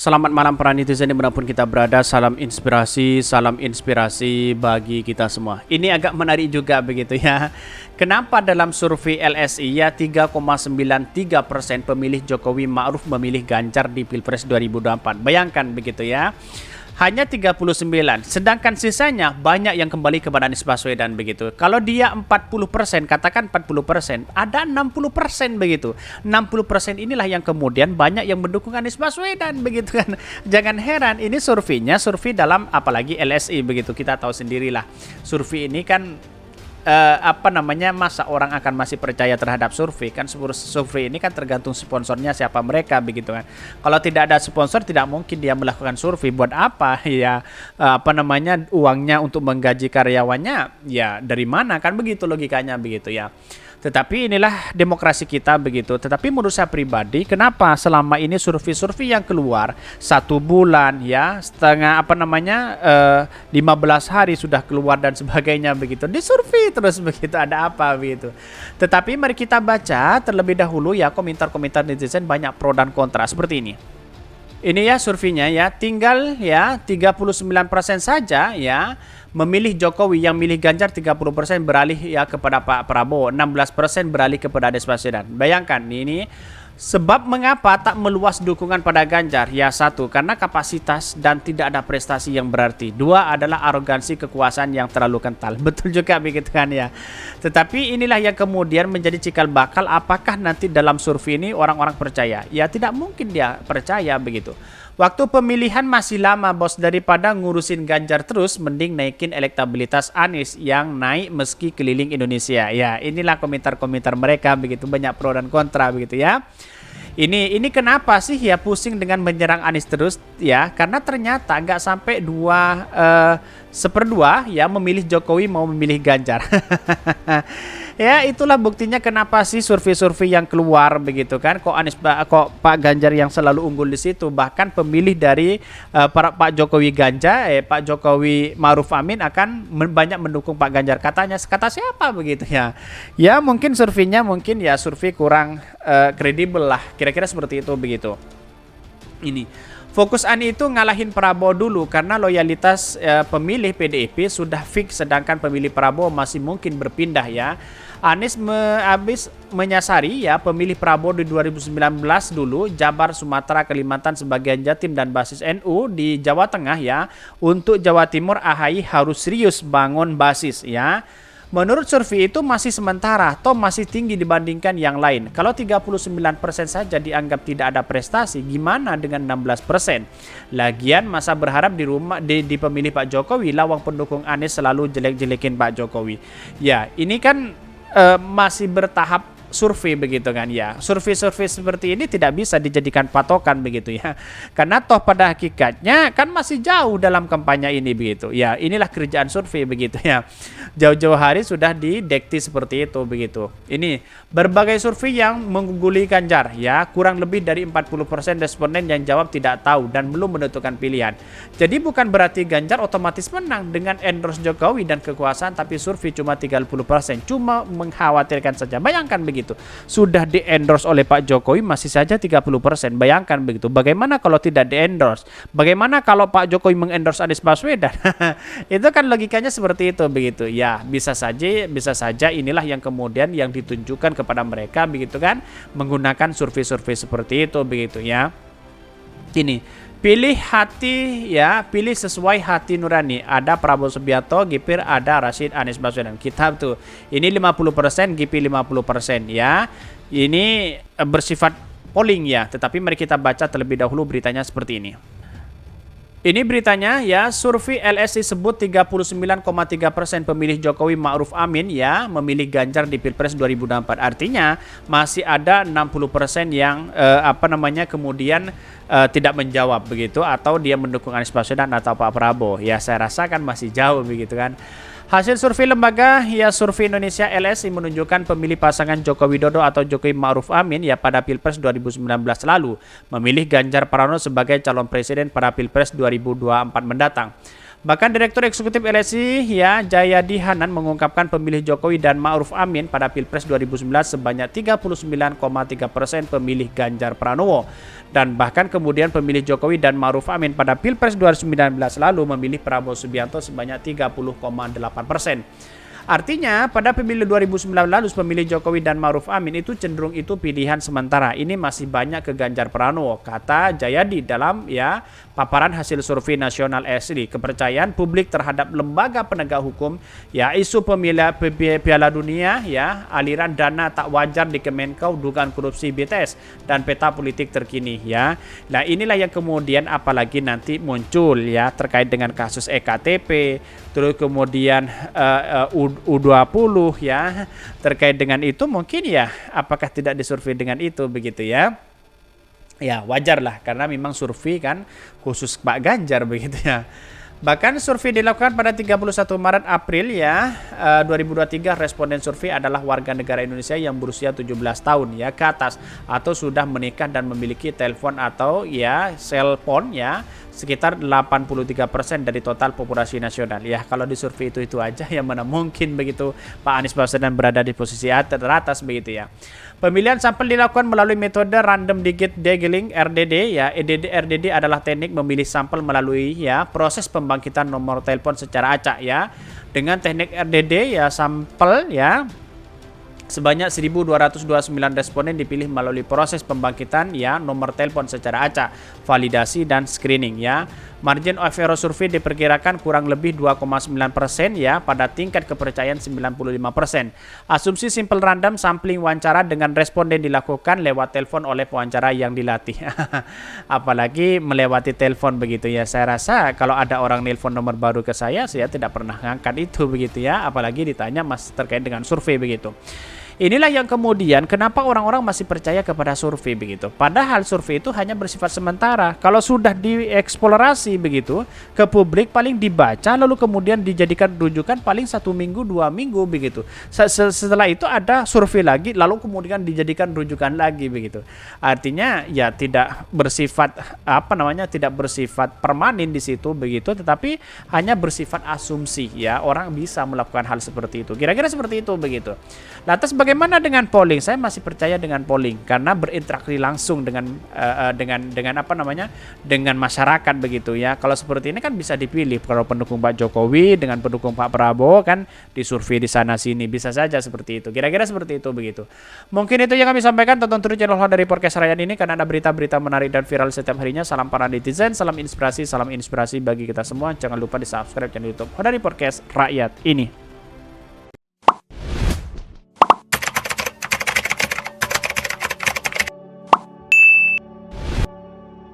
Selamat malam para netizen dimanapun kita berada. Salam inspirasi bagi kita semua. Ini agak menarik juga begitu ya. Kenapa dalam survei LSI ya 3,93% pemilih Jokowi Ma'ruf memilih Ganjar di Pilpres 2024. Bayangkan begitu ya. Hanya 39, sedangkan sisanya banyak yang kembali kepada Anies Baswedan begitu. Kalau dia 40%, katakan 40%, ada 60% begitu. 60% inilah yang kemudian banyak yang mendukung Anies Baswedan begitu kan. Jangan heran, ini survei dalam apalagi LSI begitu. Kita tahu sendirilah. Survei ini kan masa orang akan masih percaya terhadap survei kan. Survei ini kan tergantung sponsornya siapa mereka begitu kan. Kalau tidak ada sponsor tidak mungkin dia melakukan survei. Buat apa ya uangnya untuk menggaji karyawannya ya dari mana kan, begitu logikanya begitu ya. Tetapi inilah demokrasi kita begitu. Tetapi menurut saya pribadi, kenapa selama ini survei-survei yang keluar 1 bulan ya, 15 hari sudah keluar dan sebagainya begitu, disurvei terus begitu, ada apa begitu. Tetapi mari kita baca terlebih dahulu ya komentar-komentar netizen, banyak pro dan kontra seperti ini. Ini ya surveinya ya, tinggal ya 39% saja ya memilih Jokowi, yang milih Ganjar 30% beralih ya kepada Pak Prabowo, 16% beralih kepada Anies Baswedan. Bayangkan ini sebab mengapa tak meluas dukungan pada Ganjar? Ya, 1, karena kapasitas dan tidak ada prestasi yang berarti. 2 adalah arogansi kekuasaan yang terlalu kental. Betul juga begitu kan ya. Tetapi inilah yang kemudian menjadi cikal bakal apakah nanti dalam survei ini orang-orang percaya. Ya tidak mungkin dia percaya begitu. Waktu pemilihan masih lama bos, daripada ngurusin Ganjar terus mending naikin elektabilitas Anies yang naik meski keliling Indonesia. Ya, inilah komentar-komentar mereka begitu, banyak pro dan kontra begitu ya. Ini kenapa sih ya pusing dengan menyerang Anies terus ya? Karena ternyata nggak sampai 1/2 ya memilih Jokowi mau memilih Ganjar. Ya itulah buktinya kenapa sih survei-survei yang keluar begitu kan, kok Pak Ganjar yang selalu unggul di situ. Bahkan pemilih dari Pak Jokowi Pak Jokowi Ma'ruf Amin akan banyak mendukung Pak Ganjar, katanya. Kata siapa begitu ya? Ya mungkin surveinya survei kurang kredibel lah, kira-kira seperti itu begitu. Ini fokus Ani itu ngalahin Prabowo dulu karena loyalitas pemilih PDIP sudah fix, sedangkan pemilih Prabowo masih mungkin berpindah ya. Anies habis menyasari ya pemilih Prabowo di 2019 dulu, Jabar, Sumatera, Kalimantan, sebagian Jatim dan basis NU di Jawa Tengah ya. Untuk Jawa Timur AHY harus serius bangun basis ya. Menurut survei itu masih sementara, toh masih tinggi dibandingkan yang lain. Kalau 39% saja dianggap tidak ada prestasi, gimana dengan 16%? Lagian masa berharap di pemilih Pak Jokowi, lawang pendukung Anies selalu jelek-jelekin Pak Jokowi. Ya, ini kan masih bertahap survei begitu kan ya. Survei-survei seperti ini tidak bisa dijadikan patokan begitu ya. Karena toh pada hakikatnya kan masih jauh dalam kampanye ini begitu. Ya, inilah kerjaan survei begitu ya. Jauh-jauh hari sudah didekti seperti itu begitu. Ini berbagai survei yang mengungguli Ganjar ya, kurang lebih dari 40% responden yang jawab tidak tahu dan belum menentukan pilihan. Jadi bukan berarti Ganjar otomatis menang dengan endorse Jokowi dan kekuasaan, tapi survei cuma 30%, cuma mengkhawatirkan saja. Bayangkan begitu. Sudah di-endorse oleh Pak Jokowi masih saja 30%. Bayangkan begitu. Bagaimana kalau tidak di-endorse? Bagaimana kalau Pak Jokowi mengendorse Anies Baswedan? Itu kan logikanya seperti itu begitu. Ya, bisa saja inilah yang kemudian yang ditunjukkan kepada mereka begitu kan, menggunakan survei-survei seperti itu begitu ya. Ini pilih hati ya, pilih sesuai hati nurani. Ada Prabowo Subianto, Gipir, ada Rashid, Anies Baswedan. Kita tuh ini 50%, Gipir 50% ya. Ini bersifat polling ya, tetapi mari kita baca terlebih dahulu beritanya seperti ini. Ini beritanya ya, survei LSI sebut 39,3% pemilih Jokowi Ma'ruf Amin ya memilih Ganjar di Pilpres 2024. Artinya masih ada 60% yang kemudian tidak menjawab begitu, atau dia mendukung Anies Baswedan atau Pak Prabowo. Ya saya rasa kan masih jauh begitu kan. Hasil survei lembaga ya Survei Indonesia LSI menunjukkan pemilih pasangan Joko Widodo atau Jokowi Ma'ruf Amin ya pada Pilpres 2019 lalu memilih Ganjar Pranowo sebagai calon presiden pada Pilpres 2024 mendatang. Bahkan Direktur Eksekutif LSI ya Jayadi Hanan mengungkapkan pemilih Jokowi dan Ma'ruf Amin pada Pilpres 2019 sebanyak 39,3% pemilih Ganjar Pranowo. Dan bahkan kemudian pemilih Jokowi dan Ma'ruf Amin pada Pilpres 2019 lalu memilih Prabowo Subianto sebanyak 30,8%. Artinya pada pemilu 2019 lalu pemilih Jokowi dan Ma'ruf Amin itu cenderung itu pilihan sementara. Ini masih banyak ke Ganjar Pranowo, kata Jayadi dalam ya paparan hasil survei nasional LSI. Kepercayaan publik terhadap lembaga penegak hukum, ya isu Piala Dunia, ya aliran dana tak wajar di Kemenkeu, dugaan korupsi BTS dan peta politik terkini ya. Nah, inilah yang kemudian apalagi nanti muncul ya terkait dengan kasus EKTP, terus kemudian U20 ya terkait dengan itu mungkin ya apakah tidak disurvei dengan itu begitu ya. Ya wajar lah karena memang survei kan khusus Pak Ganjar begitu ya. Bahkan survei dilakukan pada 31 Maret April ya 2023. Responden survei adalah warga negara Indonesia yang berusia 17 tahun ya ke atas atau sudah menikah dan memiliki telepon atau ya cellphone ya sekitar 83% dari total populasi nasional. Ya kalau di survei itu aja ya mana mungkin begitu Pak Anies Baswedan berada di posisi teratas begitu ya. Pemilihan sampel dilakukan melalui metode random digit degaling RDD ya. RDD adalah teknik memilih sampel melalui ya proses pembangkitan nomor telepon secara acak ya. Dengan teknik RDD ya sampel ya sebanyak 1.229 responden dipilih melalui proses pembangkitan ya nomor telepon secara acak, validasi dan screening ya. Margin of error survei diperkirakan kurang lebih 2,9% ya pada tingkat kepercayaan 95%. Asumsi simple random sampling wawancara dengan responden dilakukan lewat telepon oleh pewawancara yang dilatih. Apalagi melewati telepon begitu ya. Saya rasa kalau ada orang nelpon nomor baru ke saya tidak pernah ngangkat itu begitu ya. Apalagi ditanya masih terkait dengan survei begitu. Inilah yang kemudian kenapa orang-orang masih percaya kepada survei begitu. Padahal survei itu hanya bersifat sementara. Kalau sudah dieksplorasi begitu ke publik paling dibaca lalu kemudian dijadikan rujukan paling 1 minggu 2 minggu begitu. Setelah itu ada survei lagi lalu kemudian dijadikan rujukan lagi begitu. Artinya ya tidak bersifat tidak bersifat permanen di situ begitu, tetapi hanya bersifat asumsi ya. Orang bisa melakukan hal seperti itu. Kira-kira seperti itu begitu. Lantas bagaimana dengan polling? Saya masih percaya dengan polling karena berinteraksi langsung dengan dengan masyarakat begitu ya. Kalau seperti ini kan bisa dipilih kalau pendukung Pak Jokowi dengan pendukung Pak Prabowo kan disurvei di sana sini, bisa saja seperti itu. Kira-kira seperti itu begitu. Mungkin itu yang kami sampaikan. Tonton terus channel dari Podcast Rakyat ini karena ada berita-berita menarik dan viral setiap harinya. Salam para netizen, salam inspirasi bagi kita semua. Jangan lupa di subscribe channel YouTube dari Podcast Rakyat ini.